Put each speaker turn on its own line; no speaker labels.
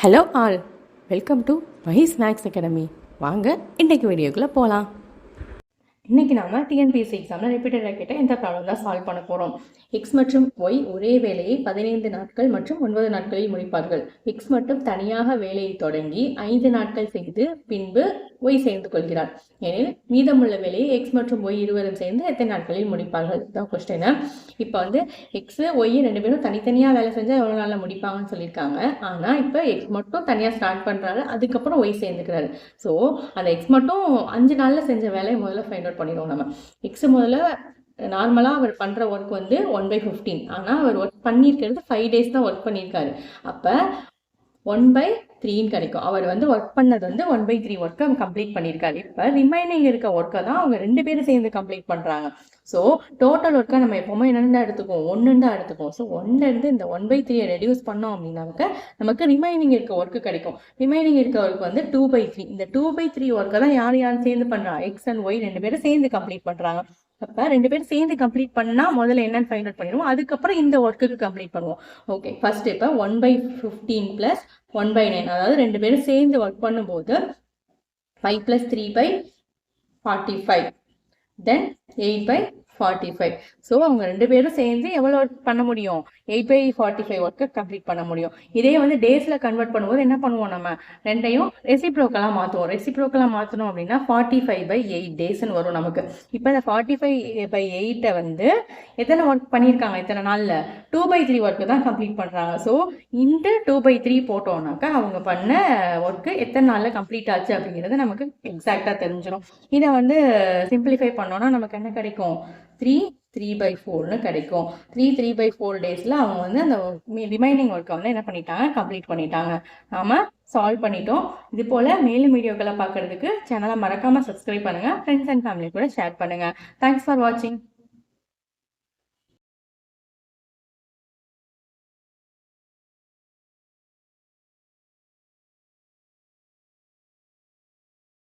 Hello all, welcome to Mahi's maths academy. வாங்க இன்றைக்கு வீடியோக்குள்ளே போகலாம். இன்றைக்கி நாம் டிஎன்பிஎஸ்சி எக்ஸாமில் ரிப்பீட்டடாக கேட்ட இந்த ப்ராப்ளம் தான் சால்வ் பண்ண போகிறோம். எக்ஸ் மற்றும் ஒய் ஒரே வேலையை 15 நாட்கள் மற்றும் 9 நாட்களில் முடிப்பார்கள். எக்ஸ் மட்டும் தனியாக வேலையை தொடங்கி 5 நாட்கள் செய்து பின்பு ஒய் சேர்ந்து கொள்கிறார். எனில் மீதமுள்ள வேலையை எக்ஸ் மற்றும் ஒய் இருவரும் சேர்ந்து எத்தனை நாட்களில் முடிப்பார்கள் தான் கொஸ்டின். இப்போ வந்து எக்ஸ் ஒய் ரெண்டு பேரும் தனித்தனியாக வேலை செஞ்சால் எவ்வளோ நாளில் முடிப்பாங்கன்னு சொல்லியிருக்காங்க. ஆனால் இப்போ எக்ஸ் மட்டும் தனியாக ஸ்டார்ட் பண்ணுறாரு, அதுக்கப்புறம் ஒய் சேர்ந்துக்கிறாரு. ஸோ அந்த எக்ஸ் மட்டும் 5 நாளில் செஞ்ச வேலையை முதல்ல ஃபைண்ட் அவுட் பண்ணிடுவோம். நம்ம எக்ஸ் முதல்ல நார்மலாக அவர் பண்ணுற ஒர்க் வந்து 1/15, ஆனால் அவர் ஒர்க் பண்ணியிருக்கிறது 5 days தான் ஒர்க் பண்ணியிருக்காரு. அப்போ 1/3 கிடைக்கும். அவர் வந்து ஒர்க் பண்ணது வந்து 1/3 ஒர்க்கை கம்ப்ளீட் பண்ணியிருக்காரு. இப்போ ரிமைனிங் இருக்க ஒர்க்கை தான் அவங்க 2 பேரும் சேர்ந்து கம்ப்ளீட் பண்ணுறாங்க. ஸோ டோட்டல் ஒர்க்கை நம்ம எப்போவுமே என்னென்ன எடுத்துக்குவோம், 1 தான் எடுத்துக்குவோம். ஸோ 1லேருந்து இந்த 1/3 ரெடியூஸ் பண்ணோம் அப்படின்னாக்க நமக்கு ரிமைனிங் இருக்க ஒர்க்கு கிடைக்கும். ரிமைனிங் இருக்க ஒர்க் வந்து 2/3. இந்த 2/3 ஒர்க்கை தான் யார் சேர்ந்து பண்ணுறாங்க, எக்ஸ் அண்ட் ஒய் 2 பேரும் சேர்ந்து கம்ப்ளீட் பண்ணுறாங்க. அப்போ 2 பேரும் சேர்ந்து கம்ப்ளீட் பண்ணால் முதல்ல என்னன்னு ஃபைண்ட் அவுட் பண்ணிடுவோம், அதுக்கப்புறம் இந்த ஒர்க்குக்கு கம்ப்ளீட் பண்ணுவோம். ஓகே, ஃபர்ஸ்ட் இப்போ 1/15 + 1/9, அதாவது 2 பேரும் சேர்ந்து ஒர்க் பண்ணும்போது 5 + 3/45, தென் 8/45. ஸோ அவங்க 2 பேரும் சேர்ந்து எவ்வளோ ஒர்க் பண்ண முடியும், 8/45 ஒர்க்கை கம்ப்ளீட் பண்ண முடியும். இதே வந்து டேஸில் கன்வெர்ட் பண்ணும்போது என்ன பண்ணுவோம், நம்ம ரெண்டையும் ரெசிப்ரோக்கலாக மாற்றுவோம். ரெசிப்ரோக்கலாக மாற்றணும் அப்படின்னா 45/8 டேஸ்ன்னு வரும் நமக்கு. இப்போ இந்த 45/8 வந்து எத்தனை ஒர்க் பண்ணியிருக்காங்க, இத்தனை நாளில் 2/3 ஒர்க்கு தான் கம்ப்ளீட் பண்ணுறாங்க. ஸோ இந்த 2/3 போட்டோம்னாக்கா அவங்க பண்ண ஒர்க்கு எத்தனை நாளில் கம்ப்ளீட் ஆச்சு அப்படிங்கிறது நமக்கு எக்ஸாக்டாக தெரிஞ்சிடும். இதை வந்து சிம்பிளிஃபை பண்ணோன்னா நமக்கு என்ன கிடைக்கும், 3/4 கிடைக்கும். 3/4 டேஸில் அவங்க வந்து அந்த ரிமைனிங் ஒர்க்கை வந்து என்ன பண்ணிட்டாங்க, கம்ப்ளீட் பண்ணிட்டாங்க. நாம சால்வ் பண்ணிட்டோம். இது போல் மேலும் வீடியோக்களை பார்க்கறதுக்கு சேனலை மறக்காமல் சப்ஸ்கிரைப் பண்ணுங்கள். ஃப்ரெண்ட்ஸ் அண்ட் ஃபேமிலி கூட ஷேர் பண்ணுங்கள். தேங்க்ஸ் ஃபார் வாட்சிங்.